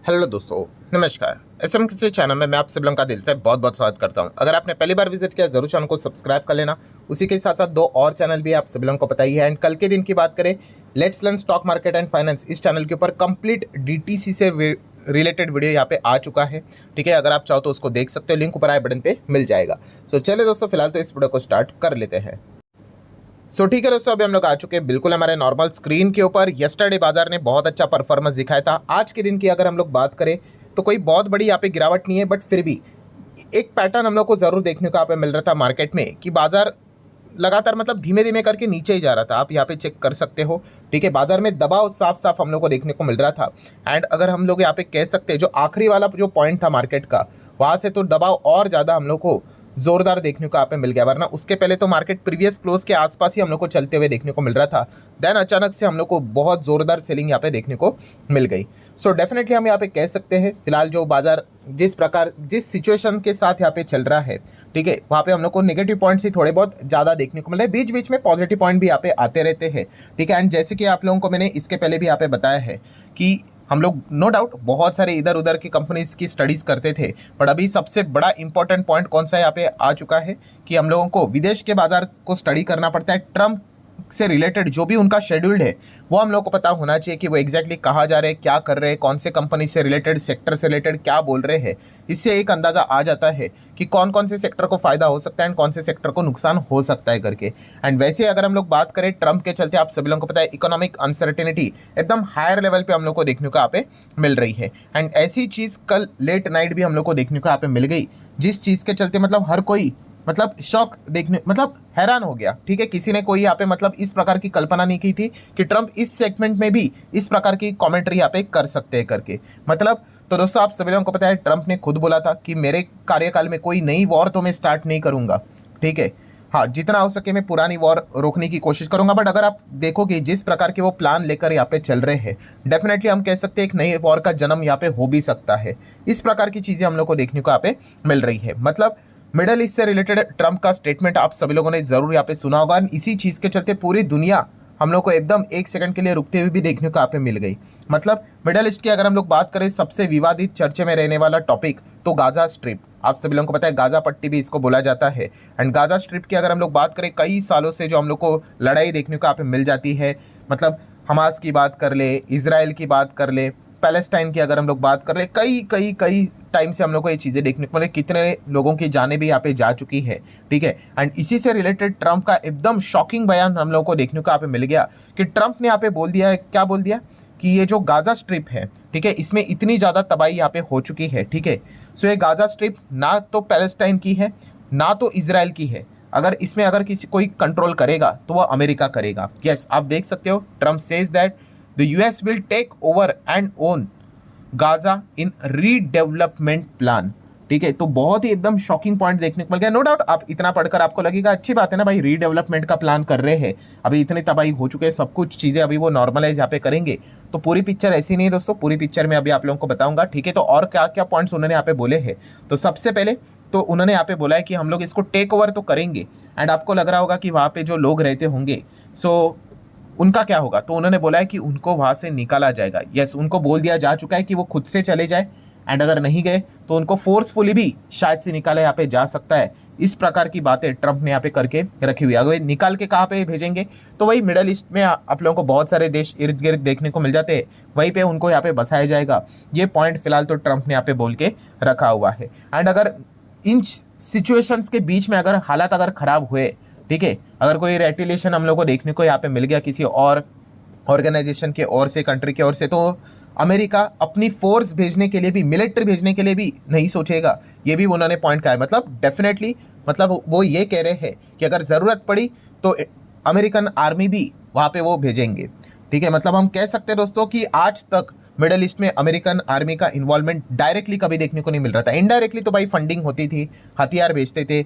Hello दोस्तों, नमस्कार। SM किसी चैनल में मैं आप सभी लोगों का दिल से बहुत बहुत स्वागत करता हूं। अगर आपने पहली बार विजिट किया जरूर चैनल को सब्सक्राइब कर लेना। उसी के साथ साथ दो और चैनल भी आप सभी लोगों को पता ही है। एंड कल के दिन की बात करें, let's learn stock market and finance, इस चैनल के ऊपर कंप्लीट डीटीसी से रिलेटेड वीडियो यहाँ पे आ चुका है। ठीक है, अगर आप चाहो तो उसको देख सकते हो, लिंक ऊपर आई बटन पे मिल जाएगा। सो चलिए दोस्तों, फिलहाल तो इस वीडियो को स्टार्ट कर लेते हैं। ठीक है दोस्तों, अभी हम लोग आ चुके हैं बिल्कुल हमारे नॉर्मल स्क्रीन के ऊपर। यस्टरडे बाजार ने बहुत अच्छा परफॉर्मेंस दिखाया था। आज के दिन की अगर हम लोग बात करें तो कोई बहुत बड़ी यहाँ पे गिरावट नहीं है, बट फिर भी एक पैटर्न हम लोग को जरूर देखने को यहाँ पे मिल रहा था मार्केट में कि बाजार लगातार मतलब धीमे धीमे करके नीचे ही जा रहा था। आप यहाँ पे चेक कर सकते हो। ठीक है, बाजार में दबाव साफ साफ हम लोग को देखने को मिल रहा था। एंड अगर हम लोग यहाँ पे कह सकते हैं, जो आखिरी वाला जो पॉइंट था मार्केट का, वहां से तो दबाव और ज़्यादा हम लोग को जोरदार देखने को यहाँ पे मिल गया। वरना उसके पहले तो मार्केट प्रीवियस क्लोज के आसपास ही हम लोग को चलते हुए देखने को मिल रहा था। देन अचानक से हम लोग को बहुत जोरदार सेलिंग यहाँ पे देखने को मिल गई। डेफिनेटली हम यहाँ पे कह सकते हैं, फिलहाल जो बाजार जिस सिचुएशन के साथ यहाँ पे चल रहा है, ठीक है, वहाँ पे हम लोग को नेगेटिव पॉइंट्स ही थोड़े बहुत ज़्यादा देखने को मिल रहे हैं। बीच बीच में पॉजिटिव पॉइंट भी यहाँ पे आते रहते हैं। ठीक है, एंड जैसे कि आप लोगों को मैंने इसके पहले भी यहाँ पे बताया है कि हम लोग नो डाउट बहुत सारे इधर उधर की कंपनीज की स्टडीज करते थे, बट अभी सबसे बड़ा इंपॉर्टेंट पॉइंट कौन सा यहाँ पे आ चुका है कि हम लोगों को विदेश के बाजार को स्टडी करना पड़ता है। ट्रम्प से रिलेटेड जो भी उनका शेड्यूल्ड है वो हम लोग को पता होना चाहिए कि वो एग्जैक्टली कहाँ जा रहे हैं, क्या कर रहे हैं, कौन से कंपनी से रिलेटेड, सेक्टर से रिलेटेड क्या बोल रहे हैं। इससे एक अंदाजा आ जाता है कि कौन कौन से सेक्टर को फायदा हो सकता है एंड कौन से सेक्टर को नुकसान हो सकता है करके। एंड वैसे अगर हम लोग बात करें ट्रम्प के चलते, आप सभी लोगों को पता है इकोनॉमिक अनसर्टेनिटी एकदम हायर लेवल पे हम लोग को देखने को यहाँ पे मिल रही है। एंड ऐसी चीज़ कल लेट नाइट भी हम लोग को देखने को यहाँ पे मिल गई, जिस चीज़ के चलते मतलब हर कोई मतलब शॉक देखने मतलब हैरान हो गया। ठीक है, किसी ने कोई यहाँ पे मतलब इस प्रकार की कल्पना नहीं की थी कि ट्रम्प इस सेगमेंट में भी इस प्रकार की कमेंट्री यहाँ पे कर सकते हैं करके। मतलब तो दोस्तों, आप सभी लोगों को पता है ट्रम्प ने खुद बोला था कि मेरे कार्यकाल में कोई नई वॉर तो मैं स्टार्ट नहीं करूंगा। ठीक है, हाँ, जितना हो सके मैं पुरानी वॉर रोकने की कोशिश करूंगा। बट अगर आप देखोगे जिस प्रकार के वो प्लान लेकर यहाँ पे चल रहे हैं, डेफिनेटली हम कह सकते हैं एक नई वॉर का जन्म यहाँ पे हो भी सकता है। इस प्रकार की चीज़ें हम लोग को देखने को यहाँ पे मिल रही है। मतलब मिडल ईस्ट से रिलेटेड ट्रम्प का स्टेटमेंट आप सभी लोगों ने जरूर यहाँ पे सुना होगा। इसी चीज़ के चलते पूरी दुनिया हम लोग को एकदम एक सेकंड के लिए रुकते हुए भी देखने को यहाँ पे मिल गई। मतलब मिडल ईस्ट की अगर हम लोग बात करें, सबसे विवादित चर्चे में रहने वाला टॉपिक तो गाजा स्ट्रिप। आप सभी लोगों को पता है गाजा पट्टी भी इसको बोला जाता है। एंड गाजा स्ट्रिप की अगर हम लोग बात करें, कई सालों से जो हम लोग को लड़ाई देखने को यहाँ पे मिल जाती है। मतलब हमास की बात कर ले, इसराइल की बात कर ले, पैलेस्टाइन की अगर हम लोग बात कर ले, कई कई कई टाइम से हम लोग को ये चीज़ें देखने को मिले, कितने लोगों की जानें भी यहाँ पे जा चुकी है। ठीक है, एंड इसी से रिलेटेड ट्रम्प का एकदम शॉकिंग बयान हम लोग को देखने को यहाँ पे मिल गया कि ट्रम्प ने यहाँ पे बोल दिया है, क्या बोल दिया कि ये जो गाजा स्ट्रिप है, ठीक है, इसमें इतनी ज़्यादा तबाही यहाँ पे हो चुकी है। ठीक है, सो ये गाजा स्ट्रिप ना तो पैलेस्टाइन की है ना तो इसराइल की है। अगर किसी कोई कंट्रोल करेगा तो वह अमेरिका करेगा। यस, आप देख सकते हो, Trump says that the US will take over and own Gaza in redevelopment plan. ठीक है, तो बहुत ही एकदम शॉकिंग पॉइंट देखने को मिल गया। नो डाउट आप इतना पढ़कर आपको लगेगा अच्छी बात है ना भाई, रीडेवलपमेंट का प्लान कर रहे हैं, अभी इतनी तबाही हो चुके हैं, सब कुछ चीज़ें अभी वो नॉर्मलाइज यहाँ पे करेंगे। तो पूरी पिक्चर ऐसी नहीं है दोस्तों, पूरी पिक्चर में अभी आप लोगों को बताऊंगा। ठीक है, तो और क्या क्या पॉइंट्स उन्होंने यहाँ पे बोले हैं। तो सबसे पहले तो उन्होंने यहाँ पे बोला है कि हम लोग इसको टेक ओवर तो करेंगे। एंड आपको लग रहा होगा कि वहाँ पे जो लोग रहते होंगे, सो उनका क्या होगा। तो उन्होंने बोला है कि उनको वहाँ से निकाला जाएगा। यस, उनको बोल दिया जा चुका है कि वो खुद से चले जाए। एंड अगर नहीं गए तो उनको फोर्सफुली भी शायद से निकाला यहाँ पे जा सकता है। इस प्रकार की बातें ट्रम्प ने यहाँ पे करके रखी हुई है। अगर निकाल के कहाँ पे भेजेंगे, तो वही मिडल ईस्ट में आप लोगों को बहुत सारे देश इर्द गिर्द देखने को मिल जाते हैं, वहीं पे उनको यहाँ पे बसाया जाएगा। ये पॉइंट फिलहाल तो ट्रम्प ने यहाँ पे बोल के रखा हुआ है। एंड अगर इन सिचुएशंस के बीच में अगर हालात अगर खराब हुए, ठीक है, अगर कोई रेटिलेशन हम लोग को देखने को यहाँ पे मिल गया किसी और ऑर्गेनाइजेशन के ओर से, कंट्री के ओर से, तो अमेरिका अपनी फोर्स भेजने के लिए भी, मिलिट्री भेजने के लिए भी नहीं सोचेगा। ये भी उन्होंने पॉइंट कहा है। मतलब डेफिनेटली मतलब वो ये कह रहे हैं कि अगर ज़रूरत पड़ी तो अमेरिकन आर्मी भी वहाँ पे वो भेजेंगे। ठीक है, मतलब हम कह सकते हैं दोस्तों कि आज तक मिडल ईस्ट में अमेरिकन आर्मी का इन्वॉल्वमेंट डायरेक्टली कभी देखने को नहीं मिल रहा था। इनडायरेक्टली तो भाई फंडिंग होती थी, हथियार भेजते थे।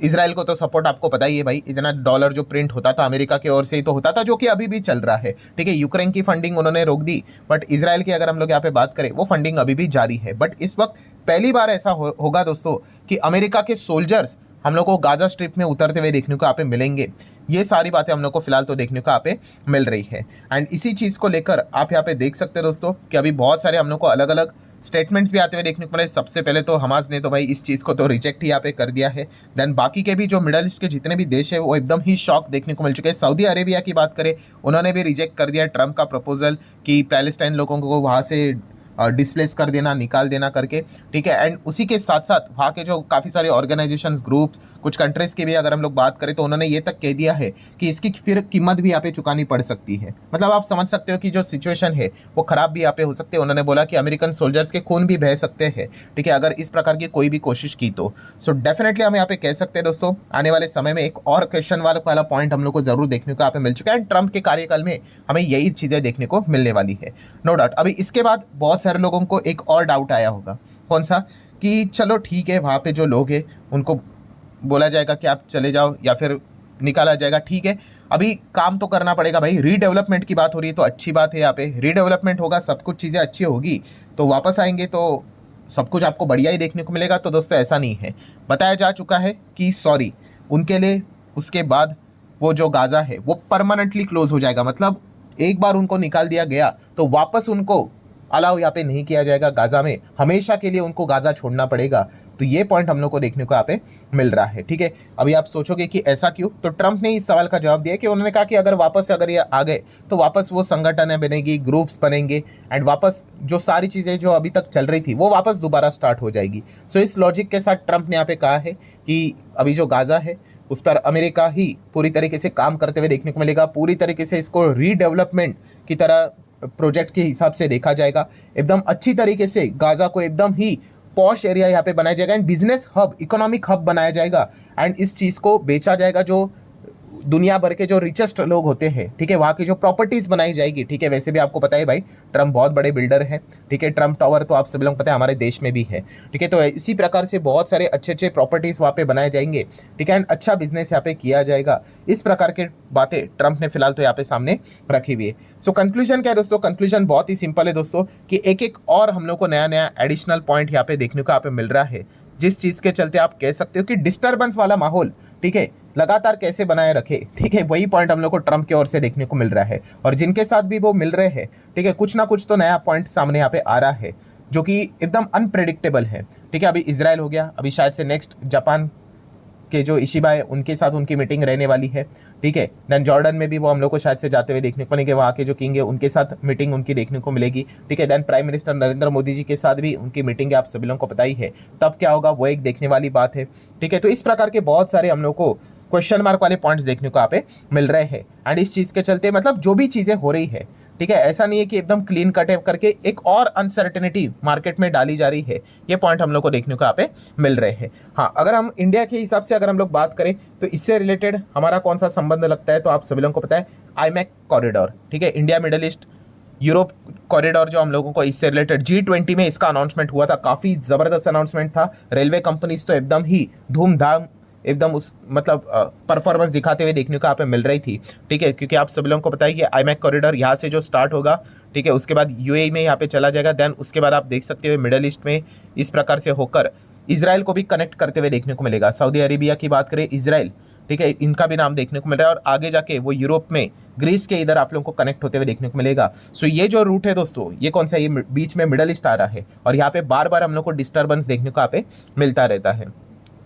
इसराइल को तो सपोर्ट आपको पता ही है भाई, इतना डॉलर जो प्रिंट होता था अमेरिका की ओर से ही तो होता था, जो कि अभी भी चल रहा है। ठीक है, यूक्रेन की फंडिंग उन्होंने रोक दी, बट इसराइल की अगर हम लोग यहाँ पे बात करें, वो फंडिंग अभी भी जारी है। बट इस वक्त पहली बार ऐसा होगा दोस्तों कि अमेरिका के सोल्जर्स हम लोग को गाजा स्ट्रिप में उतरते हुए देखने को यहाँ पे मिलेंगे। ये सारी बातें हम लोग को फिलहाल तो देखने को यहाँ पे मिल रही है। एंड इसी चीज़ को लेकर आप यहाँ पे देख सकते हैं दोस्तों कि अभी बहुत सारे हम लोग को अलग अलग स्टेटमेंट्स भी आते हुए देखने को मिले। सबसे पहले तो हमास ने तो भाई इस चीज़ को तो रिजेक्ट ही यहाँ पे कर दिया है। देन बाकी के भी जो मिडल ईस्ट के जितने भी देश है वो एकदम ही शॉक देखने को मिल चुके हैं। सऊदी अरेबिया की बात करें, उन्होंने भी रिजेक्ट कर दिया ट्रम्प का प्रपोजल कि पैलेस्टाइन लोगों को वहाँ से डिस्प्लेस कर देना, निकाल देना करके, ठीक है। एंड उसी के साथ साथ वहाँ के जो काफ़ी सारे ऑर्गेनाइजेशंस, ग्रुप्स, कुछ कंट्रीज़ की भी अगर हम लोग बात करें तो उन्होंने ये तक कह दिया है कि इसकी फिर कीमत भी यहाँ पे चुकानी पड़ सकती है। मतलब आप समझ सकते हो कि जो सिचुएशन है वो ख़राब भी यहाँ पे हो सकती है। उन्होंने बोला कि अमेरिकन सोल्जर्स के खून भी बह सकते हैं, ठीक है, अगर इस प्रकार की कोई भी कोशिश की तो। सो डेफिनेटली हम यहाँ पे कह सकते हैं दोस्तों, आने वाले समय में एक और क्वेश्चन वाला पॉइंट हम लोग को जरूर देखने को यहाँ पे मिल चुका है। एंड ट्रम्प के कार्यकाल में हमें यही चीज़ें देखने को मिलने वाली है, नो डाउट। अभी इसके बाद बहुत सारे लोगों को एक और डाउट आया होगा, कौन सा, कि चलो ठीक है, वहाँ पे जो लोग हैं उनको बोला जाएगा कि आप चले जाओ या फिर निकाला जाएगा, ठीक है, अभी काम तो करना पड़ेगा भाई। रीडेवलपमेंट की बात हो रही है तो अच्छी बात है, यहाँ पे रीडेवलपमेंट होगा, सब कुछ चीज़ें अच्छी होगी तो वापस आएंगे तो सब कुछ आपको बढ़िया ही देखने को मिलेगा। तो दोस्तों ऐसा नहीं है, बताया जा चुका है कि सॉरी उनके लिए उसके बाद वो जो गाज़ा है वो परमानेंटली क्लोज हो जाएगा। मतलब एक बार उनको निकाल दिया गया तो वापस उनको अलाउ यहाँ पे नहीं किया जाएगा गाज़ा में, हमेशा के लिए उनको गाज़ा छोड़ना पड़ेगा। तो ये पॉइंट हम लोग को देखने को यहाँ पे मिल रहा है, ठीक है। अभी आप सोचोगे कि ऐसा क्यों, तो ट्रम्प ने इस सवाल का जवाब दिया कि उन्होंने कहा कि अगर वापस से अगर ये आ गए तो वापस वो संगठन बनेगी, ग्रुप्स बनेंगे एंड वापस जो सारी चीज़ें जो अभी तक चल रही थी वो वापस दोबारा स्टार्ट हो जाएगी। सो इस लॉजिक के साथ ट्रम्प ने यहाँ पे कहा है कि अभी जो गाज़ा है उस पर अमेरिका ही पूरी तरीके से काम करते हुए देखने को मिलेगा। पूरी तरीके से इसको रीडेवलपमेंट की तरह प्रोजेक्ट के हिसाब से देखा जाएगा। एकदम अच्छी तरीके से गाज़ा को एकदम ही पॉश एरिया यहाँ पे बनाया जाएगा and business hub, economic hub बनाया जाएगा एंड इस चीज़ को बेचा जाएगा। जो दुनिया भर के जो रिचेस्ट लोग होते हैं, ठीक है, वहाँ की जो प्रॉपर्टीज़ बनाई जाएगी, ठीक है। वैसे भी आपको पता है भाई ट्रम्प बहुत बड़े बिल्डर हैं, ठीक है। ट्रम्प टावर तो आप सभी लोग पता है हमारे देश में भी है, ठीक है। तो इसी प्रकार से बहुत सारे अच्छे अच्छे प्रॉपर्टीज़ वहाँ पे बनाए जाएंगे, ठीक है, एंड अच्छा बिजनेस यहाँ पे किया जाएगा। इस प्रकार की बातें ट्रम्प ने फिलहाल तो यहाँ पे सामने रखी हुई है। सो कंक्लूजन क्या है दोस्तों, कंक्लूजन बहुत ही सिंपल है दोस्तों कि एक एक और हम लोग को नया नया एडिशनल पॉइंट यहाँ पे देखने को यहाँ पे मिल रहा है, जिस चीज़ के चलते आप कह सकते हो कि डिस्टर्बेंस वाला माहौल, ठीक है, लगातार कैसे बनाए रखे, ठीक है, वही पॉइंट हम लोग को ट्रम्प की ओर से देखने को मिल रहा है। और जिनके साथ भी वो मिल रहे हैं, ठीक है, कुछ ना कुछ तो नया पॉइंट सामने यहाँ पे आ रहा है जो कि एकदम अनप्रेडिक्टेबल है, ठीक है। अभी इजराइल हो गया, अभी शायद से नेक्स्ट जापान के जो इशिबा है उनके साथ उनकी मीटिंग रहने वाली है, ठीक है। देन जॉर्डन में भी वो हम लोग को शायद से जाते हुए देखने को मिलेंगे, वहाँ के जो किंग है उनके साथ मीटिंग उनकी देखने को मिलेगी, ठीक है। Then prime minister Narendra Modi ji के साथ भी उनकी मीटिंग आप सभी लोगों को पता ही है, तब क्या होगा वो एक देखने वाली बात है, ठीक है। तो इस प्रकार के बहुत सारे हम लोग को क्वेश्चन मार्क वाले पॉइंट्स देखने को यहाँ पे मिल रहे हैं एंड इस चीज़ के चलते मतलब जो भी चीज़ें हो रही है, ठीक है, ऐसा नहीं है कि एकदम क्लीन कट करके एक और अनसर्टेनिटी मार्केट में डाली जा रही है। ये पॉइंट हम लोग को देखने को यहाँ पे मिल रहे हैं। हाँ, अगर हम इंडिया के हिसाब से अगर हम लोग बात करें तो इससे रिलेटेड हमारा कौन सा संबंध लगता है, तो आप सभी लोगों को पता है आईमैक कॉरिडोर, ठीक है, India middle east Europe corridor जो हम लोगों को इससे रिलेटेड G20 में इसका अनाउंसमेंट हुआ था, काफ़ी ज़बरदस्त अनाउंसमेंट था। रेलवे कंपनीज तो एकदम ही धूमधाम एकदम उस मतलब परफॉर्मेंस दिखाते हुए देखने को यहाँ पे मिल रही थी, ठीक है, क्योंकि आप सभी लोगों को पता है कि आईमैक कॉरिडोर यहाँ से जो स्टार्ट होगा, ठीक है, उसके बाद यूएई में यहाँ पे चला जाएगा, देन उसके बाद आप देख सकते हो मिडल ईस्ट में इस प्रकार से होकर इजराइल को भी कनेक्ट करते हुए देखने को मिलेगा। सऊदी अरेबिया की बात करें, इजराइल, ठीक है, इनका भी नाम देखने को मिल रहा है और आगे जाके वो यूरोप में ग्रीस के इधर आप लोगों को कनेक्ट होते हुए देखने को मिलेगा। सो ये जो रूट है दोस्तों, ये कौन सा, ये बीच में मिडल ईस्ट आ रहा है और यहाँ पे बार बार हम लोग को डिस्टर्बेंस देखने को यहाँ पे मिलता रहता है,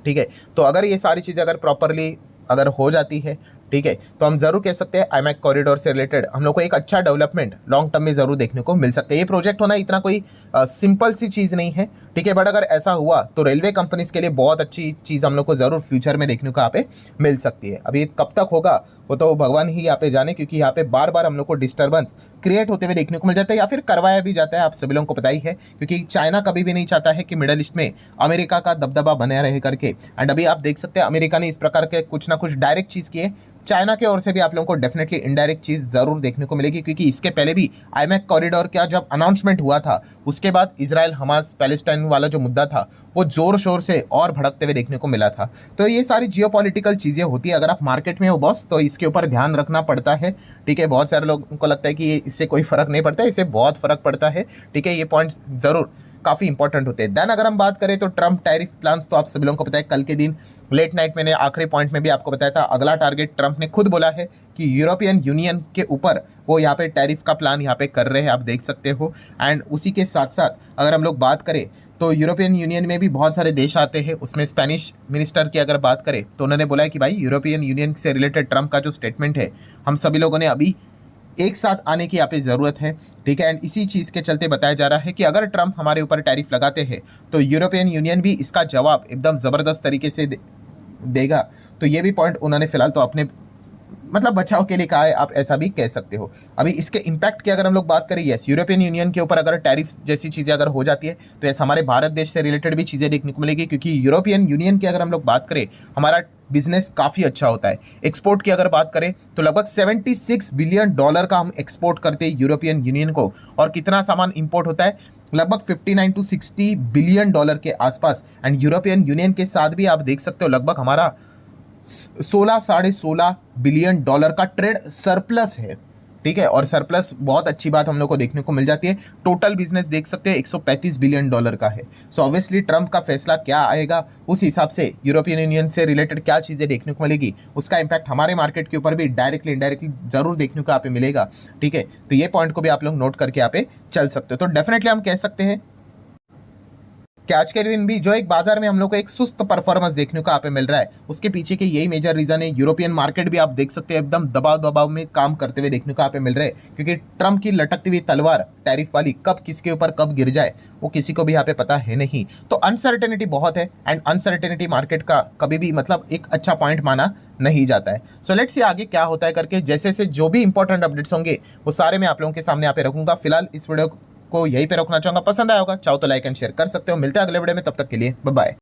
ठीक है। तो अगर ये सारी चीज़ें अगर प्रॉपरली अगर हो जाती है, ठीक है, तो हम जरूर कह सकते हैं आईमैक कॉरिडोर से रिलेटेड हम लोग को एक अच्छा डेवलपमेंट लॉन्ग टर्म में जरूर देखने को मिल सकता है। ये प्रोजेक्ट होना इतना कोई सिंपल सी चीज़ नहीं है, ठीक है, बट अगर ऐसा हुआ तो रेलवे कंपनीज के लिए बहुत अच्छी चीज़ हम लोग को जरूर फ्यूचर में देखने को यहाँ पे मिल सकती है। अभी कब तक होगा वो तो भगवान ही यहाँ पे जाने, क्योंकि यहाँ पे बार बार हम लोग को डिस्टर्बेंस क्रिएट होते हुए देखने को मिल जाता है या फिर करवाया भी जाता है, आप सभी लोगों को पता ही है, क्योंकि चाइना कभी भी नहीं चाहता है कि मिडल ईस्ट में अमेरिका का दबदबा बना रहे करके। एंड अभी आप देख सकते हैं अमेरिका ने इस प्रकार के कुछ ना कुछ डायरेक्ट चीज़ किए, चाइना के ओर से भी आप लोगों को डेफिनेटली इनडायरेक्ट चीज़ ज़रूर देखने को मिलेगी, क्योंकि इसके पहले भी आईमैक कॉरिडोर का जब अनाउंसमेंट हुआ था उसके बाद इजराइल हमास पैलेस्टाइन वाला जो मुद्दा था वो जोर शोर से और भड़कते हुए देखने को मिला था। तो ये सारी जियोपॉलिटिकल चीज़ें होती है, अगर आप मार्केट में हो बॉस तो इसके ऊपर ध्यान रखना पड़ता है, ठीक है। बहुत सारे लोगों को लगता है कि इससे कोई फ़र्क नहीं पड़ता है, इससे बहुत फ़र्क पड़ता है, ठीक है। ये पॉइंट्स ज़रूर काफ़ी इंपॉर्टेंट होते हैं। देन अगर हम बात करें तो ट्रम्प टैरिफ प्लान्स तो आप सभी लोगों को पता है कल के दिन लेट नाइट मैंने आखिरी पॉइंट में भी आपको बताया था, अगला टारगेट ट्रंप ने खुद बोला है कि यूरोपियन यूनियन के ऊपर वो यहाँ पे टैरिफ का प्लान यहाँ पे कर रहे हैं, आप देख सकते हो। एंड उसी के साथ साथ अगर हम लोग बात करें तो यूरोपियन यूनियन में भी बहुत सारे देश आते हैं, उसमें स्पेनिश मिनिस्टर की अगर बात करें तो उन्होंने बोला है कि भाई यूरोपियन यूनियन से रिलेटेड ट्रंप का जो स्टेटमेंट है, हम सभी लोगों ने अभी एक साथ आने की यहाँ पे ज़रूरत है, ठीक है। एंड इसी चीज़ के चलते बताया जा रहा है कि अगर ट्रंप हमारे ऊपर टैरिफ लगाते हैं तो यूरोपियन यूनियन भी इसका जवाब एकदम ज़बरदस्त तरीके से देगा। तो ये भी पॉइंट उन्होंने फिलहाल तो अपने मतलब बचाव के लिए कहा है, आप ऐसा भी कह सकते हो। अभी इसके इम्पैक्ट की अगर हम लोग बात करें, यस यूरोपियन यूनियन के ऊपर अगर टैरिफ जैसी चीज़ें अगर हो जाती है तो यस हमारे भारत देश से रिलेटेड भी चीज़ें देखने को मिलेगी, क्योंकि यूरोपियन यूनियन की अगर हम लोग बात करें, हमारा बिजनेस काफ़ी अच्छा होता है। एक्सपोर्ट की अगर बात करें तो लगभग $76 बिलियन का हम एक्सपोर्ट करते हैं यूरोपियन यूनियन को, और कितना सामान इंपोर्ट होता है, लगभग 59 to 60 बिलियन डॉलर के आसपास। एंड यूरोपियन यूनियन के साथ भी आप देख सकते हो लगभग हमारा 16 बिलियन डॉलर का ट्रेड सरप्लस है, ठीक है। और सरप्लस बहुत अच्छी बात हम लोग को देखने को मिल जाती है। टोटल बिजनेस देख सकते हैं 135 बिलियन डॉलर का है। सो ऑब्वियसली ट्रंप का फैसला क्या आएगा, उस हिसाब से यूरोपियन यूनियन से रिलेटेड क्या चीज़ें देखने को मिलेगी, उसका इंपैक्ट हमारे मार्केट के ऊपर भी डायरेक्टली इनडायरेक्टली जरूर देखने को यहाँ पे मिलेगा, ठीक है। तो ये पॉइंट को भी आप लोग नोट करके यहाँ पे चल सकते हो। तो डेफिनेटली हम कह सकते हैं कि आज के दिन भी जो एक बाजार में हम लोग को एक सुस्त परफॉर्मेंस देखने को यहाँ पे मिल रहा है, उसके पीछे के यही मेजर रीजन है। यूरोपियन मार्केट भी आप देख सकते हैं एकदम दबाव में काम करते हुए देखने को यहाँ पे मिल रहे हैं, क्योंकि ट्रंप की लटकती हुई तलवार टैरिफ वाली कब किसके ऊपर कब गिर जाए वो किसी को भी यहाँ पे पता है नहीं। तो अनसर्टेनिटी बहुत है, एंड अनसर्टेनिटी मार्केट का कभी भी मतलब एक अच्छा पॉइंट माना नहीं जाता है। सो लेट्स सी आगे क्या होता है करके, जैसे से जो भी इंपॉर्टेंट अपडेट्स होंगे वो सारे मैं आप लोगों के सामने यहाँ पे रखूंगा। फिलहाल इस वीडियो को यहीं पे रखना चाहूंगा, पसंद आया होगा चाहो तो लाइक एंड शेयर कर सकते हो। मिलते हैं अगले वीडियो में, तब तक के लिए बाय बाय।